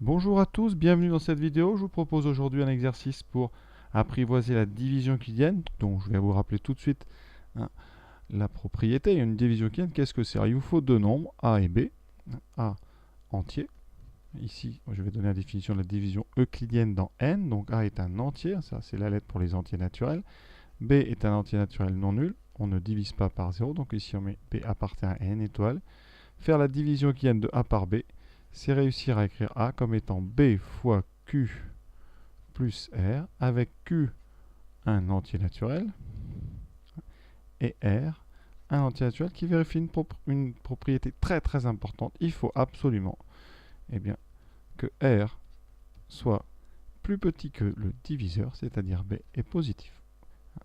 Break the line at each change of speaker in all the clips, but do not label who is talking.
Bonjour à tous, bienvenue dans cette vidéo. Je vous propose aujourd'hui un exercice pour apprivoiser la division euclidienne. Donc je vais vous rappeler tout de suite hein, la propriété. Une division euclidienne, qu'est-ce que c'est? Il vous faut deux nombres, A et B. A entier. Ici, je vais donner la définition de la division euclidienne dans n. Donc A est un entier, ça c'est la lettre pour les entiers naturels. B est un entier naturel non nul. On ne divise pas par 0, donc ici on met B appartient à n étoile. Faire la division euclidienne de A par B, c'est réussir à écrire A comme étant B fois Q plus R, avec Q un entier naturel et R un entier naturel qui vérifie une propriété très importante. Il faut absolument que R soit plus petit que le diviseur, c'est-à-dire B est positif.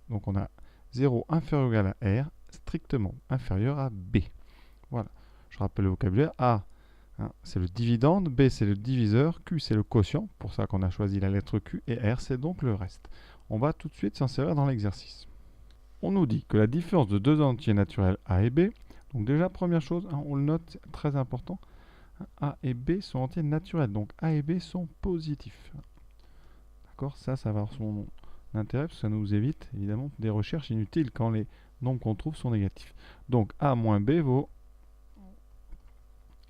Donc on a 0 inférieur ou égal à R, strictement inférieur à B. Voilà. Je rappelle le vocabulaire. A, c'est le dividende, B, c'est le diviseur, Q, c'est le quotient, pour ça qu'on a choisi la lettre Q, et R, c'est donc le reste. On va tout de suite s'insérer dans l'exercice. On nous dit que la différence de deux entiers naturels A et B, donc déjà, première chose, on le note, très important, A et B sont entiers naturels, donc A et B sont positifs. D'accord? Ça va avoir son intérêt, parce que ça nous évite, évidemment, des recherches inutiles quand les nombres qu'on trouve sont négatifs. Donc A moins B vaut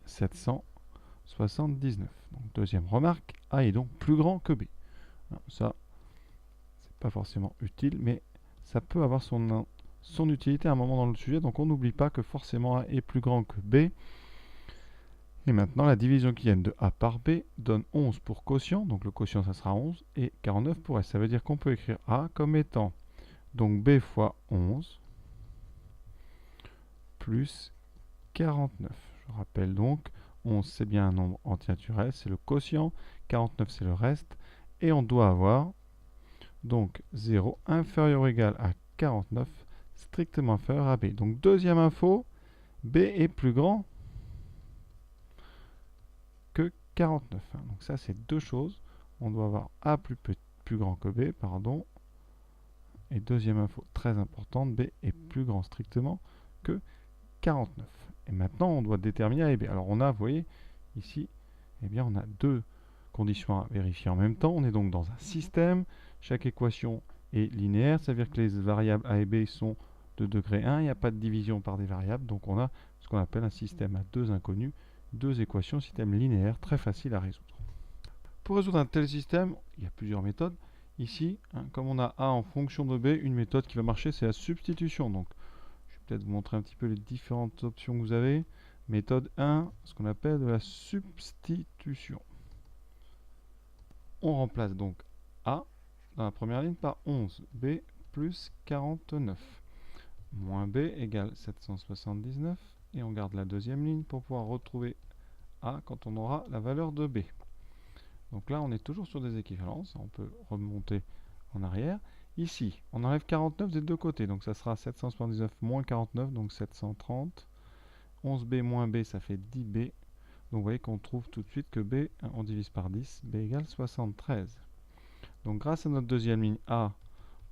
779. Donc, deuxième remarque, A est donc plus grand que B. Ça, c'est pas forcément utile, mais ça peut avoir son utilité à un moment dans le sujet. Donc on n'oublie pas que forcément A est plus grand que B. Et maintenant, la division qui vient de A par B donne 11 pour quotient. Donc le quotient, ça sera 11. Et 49 pour S. Ça veut dire qu'on peut écrire A comme étant donc B fois 11 plus 49. Je rappelle donc, 11 c'est bien un nombre entier naturel, c'est le quotient, 49 c'est le reste, et on doit avoir donc 0 inférieur ou égal à 49, strictement inférieur à B. Donc deuxième info, B est plus grand que 49. Donc ça c'est deux choses, on doit avoir A plus grand que B, pardon, et deuxième info très importante, B est plus grand strictement que 49. Et maintenant, on doit déterminer A et B. Alors, on a, vous voyez, ici, on a deux conditions à vérifier en même temps. On est donc dans un système. Chaque équation est linéaire. Ça veut dire que les variables A et B sont de degré 1. Il n'y a pas de division par des variables. Donc, on a ce qu'on appelle un système à deux inconnus. Deux équations, système linéaire, très facile à résoudre. Pour résoudre un tel système, il y a plusieurs méthodes. Ici, comme on a A en fonction de B, une méthode qui va marcher, c'est la substitution. Donc, peut-être vous montrer un petit peu les différentes options que vous avez. Méthode 1, ce qu'on appelle de la substitution. On remplace donc A dans la première ligne par 11, B plus 49, moins B égale 779, et on garde la deuxième ligne pour pouvoir retrouver A quand on aura la valeur de B. Donc là, on est toujours sur des équivalences, on peut remonter en arrière. Ici, on enlève 49 des deux côtés, donc ça sera 779 moins 49, donc 730. 11b moins b, ça fait 10b. Donc vous voyez qu'on trouve tout de suite que b, on divise par 10, b égale 73. Donc grâce à notre deuxième ligne A,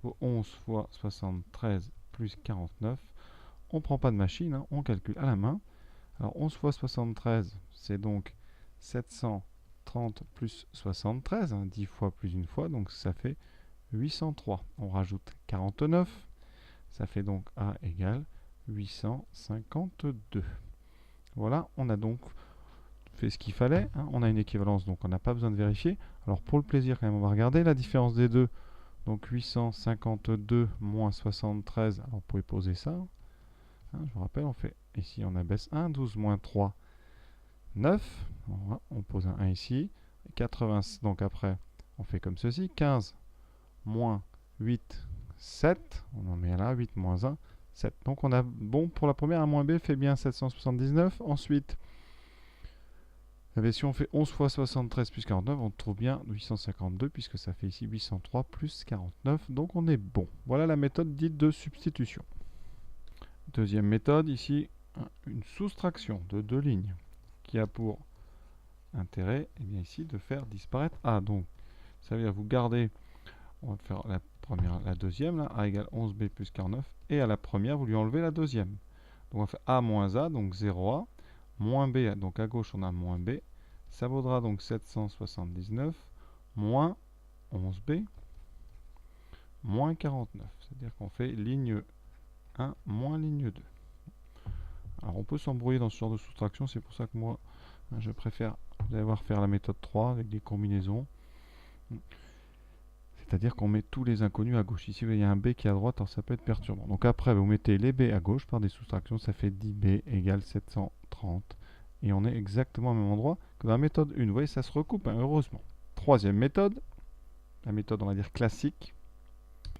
vaut 11 fois 73 plus 49, on ne prend pas de machine, on calcule à la main. Alors 11 fois 73, c'est donc 730 plus 73, 10 fois plus une fois, donc ça fait 803. On rajoute 49, ça fait donc A égale 852. Voilà, on a donc fait ce qu'il fallait. On a une équivalence, donc on n'a pas besoin de vérifier. Alors pour le plaisir, quand même, on va regarder la différence des deux. Donc 852 moins 73, alors vous pouvez poser ça. Je vous rappelle, on fait ici, on abaisse 1, 12 moins 3, 9. On pose un 1 ici. 80, donc après, on fait comme ceci. 15 moins 8, 7. On en met là, 8 moins 1, 7. Donc on a bon pour la première, 1 moins b fait bien 779. Ensuite, si on fait 11 fois 73 plus 49, on trouve bien 852 puisque ça fait ici 803 plus 49. Donc on est bon. Voilà la méthode dite de substitution. Deuxième méthode, ici, une soustraction de deux lignes qui a pour intérêt, ici, de faire disparaître A. Donc, ça veut dire vous gardez, on va faire la première, la deuxième, là, A égale 11B plus 49, et à la première, vous lui enlevez la deuxième. Donc on va faire A moins A, donc 0A, moins B, donc à gauche on a moins B, Ça vaudra donc 779 moins 11b moins 49. C'est-à-dire qu'on fait ligne 1 moins ligne 2. Alors on peut s'embrouiller dans ce genre de soustraction, c'est pour ça que moi je préfère, vous allez voir, faire la méthode 3 avec des combinaisons. C'est-à-dire qu'on met tous les inconnus à gauche. Ici, vous voyez un b qui est à droite, alors ça peut être perturbant. Donc après, vous mettez les b à gauche par des soustractions, ça fait 10b égale 730. Et on est exactement au même endroit que dans la méthode 1. Vous voyez, ça se recoupe, hein, heureusement. Troisième méthode, la méthode, on va dire, classique.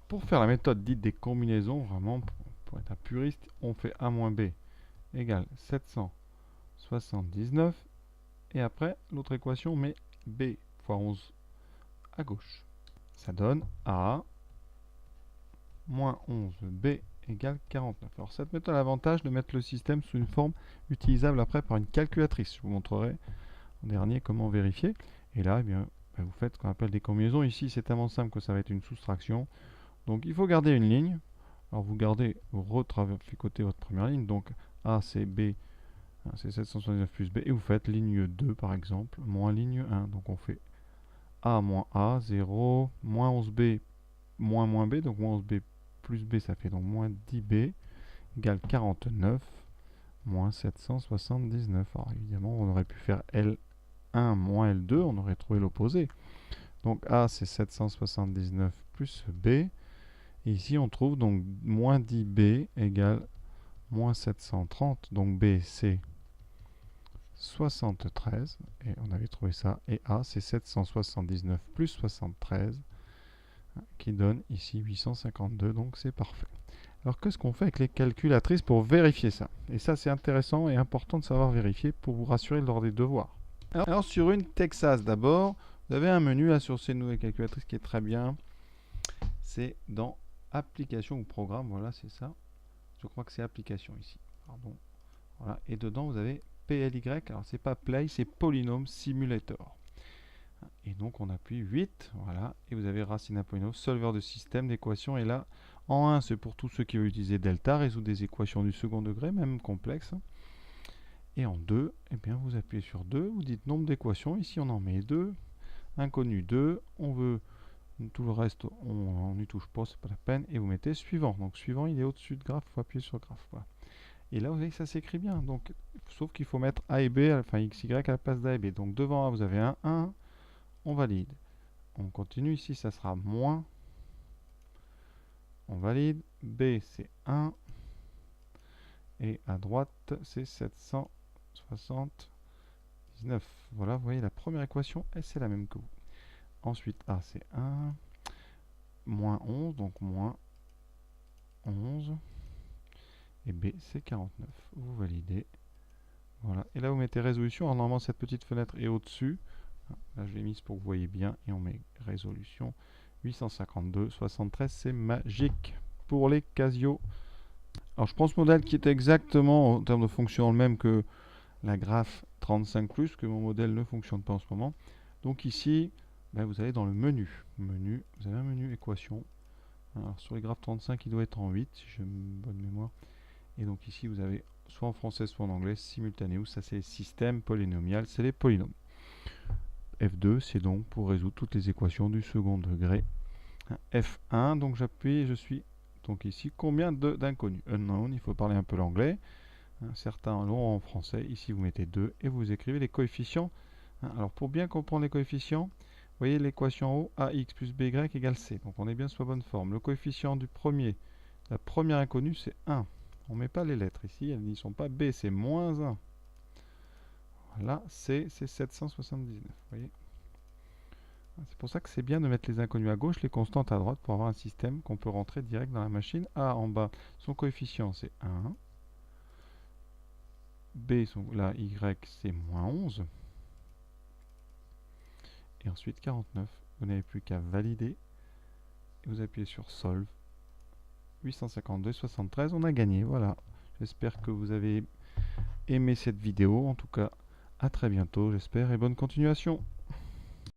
Pour faire la méthode dite des combinaisons, vraiment, pour être un puriste, on fait a moins b égale 779. Et après, l'autre équation, on met b fois 11 à gauche. Ça donne a moins 11b égale 49. Alors cette méthode a l'avantage de mettre le système sous une forme utilisable après par une calculatrice. Je vous montrerai en dernier comment vérifier. Et là, eh bien, vous faites ce qu'on appelle des combinaisons. Ici, c'est tellement simple que ça va être une soustraction. Donc il faut garder une ligne. Alors vous gardez, vous retraficotez votre première ligne. Donc A c'est B, c'est 779 plus B. Et vous faites ligne 2 par exemple, moins ligne 1. Donc on fait A moins A, 0, moins 11B, moins B. Donc moins 11B plus B, ça fait donc moins 10B, égale 49, moins 779. Alors évidemment, on aurait pu faire L1 moins L2, on aurait trouvé l'opposé. Donc A c'est 779 plus B. Et ici, on trouve donc moins 10b égale moins 730. Donc b, c'est 73. Et on avait trouvé ça. Et a, c'est 779 plus 73, qui donne ici 852. Donc c'est parfait. Alors, qu'est-ce qu'on fait avec les calculatrices pour vérifier ça? Et ça, c'est intéressant et important de savoir vérifier pour vous rassurer lors des devoirs. Alors sur une Texas, d'abord, vous avez un menu là sur ces nouvelles calculatrices qui est très bien. C'est dans application ou programme, voilà, c'est ça. Je crois que c'est application ici. Pardon. Voilà. Et dedans, vous avez PLY. Alors, c'est pas Play, c'est Polynôme Simulator. Et donc, on appuie 8. Voilà. Et vous avez racine à polynôme, solveur de système d'équations. Et là, en 1, c'est pour tous ceux qui veulent utiliser delta, résoudre des équations du second degré, même complexes. Et en 2, eh bien, vous appuyez sur 2. Vous dites nombre d'équations. Ici, on en met 2. Inconnu 2. On veut tout le reste, on n'y touche pas, c'est pas la peine. Et vous mettez suivant. Donc suivant, il est au-dessus de graphe, il faut appuyer sur graphe. Voilà. Et là, vous voyez que ça s'écrit bien. Donc, sauf qu'il faut mettre A et B, enfin XY à la place d'A et B. Donc devant A, vous avez un 1, on valide. On continue ici, ça sera moins. On valide. B, c'est 1. Et à droite, c'est 779. Voilà, vous voyez la première équation, et c'est la même que vous. Ensuite, A, c'est 1. Moins 11, donc moins 11. Et B, c'est 49. Vous validez. Voilà. Et là, vous mettez résolution. Alors, normalement, cette petite fenêtre est au-dessus. Là, je l'ai mise pour que vous voyez bien. Et on met résolution 852, 73. C'est magique pour les Casio. Alors, je prends ce modèle qui est exactement, en termes de fonction, le même que la Graph 35+, que mon modèle ne fonctionne pas en ce moment. Donc ici, ben, vous allez dans le menu. Vous avez un menu équation. Alors, sur les graphes 35, il doit être en 8, si j'ai une bonne mémoire. Et donc ici, vous avez soit en français, soit en anglais, simultané, ça c'est système polynomial, c'est les polynômes. F2, c'est donc pour résoudre toutes les équations du second degré. F1, donc j'appuie, je suis donc ici, combien d'inconnus? Unknown, il faut parler un peu l'anglais. Certains l'ont en français, ici vous mettez 2 et vous écrivez les coefficients. Alors pour bien comprendre les coefficients, vous voyez l'équation en haut, ax plus by égale c. Donc on est bien sur la bonne forme. Le coefficient du premier, la première inconnue, c'est 1. On ne met pas les lettres ici, elles n'y sont pas. B, c'est moins 1. Voilà, C, c'est 779. Vous voyez, c'est pour ça que c'est bien de mettre les inconnus à gauche, les constantes à droite, pour avoir un système qu'on peut rentrer direct dans la machine. A en bas, son coefficient, c'est 1. B, là, y, c'est moins 11. Et ensuite 49. Vous n'avez plus qu'à valider. Et vous appuyez sur Solve. 852, 73, on a gagné. Voilà. J'espère que vous avez aimé cette vidéo. En tout cas, à très bientôt, j'espère, et bonne continuation.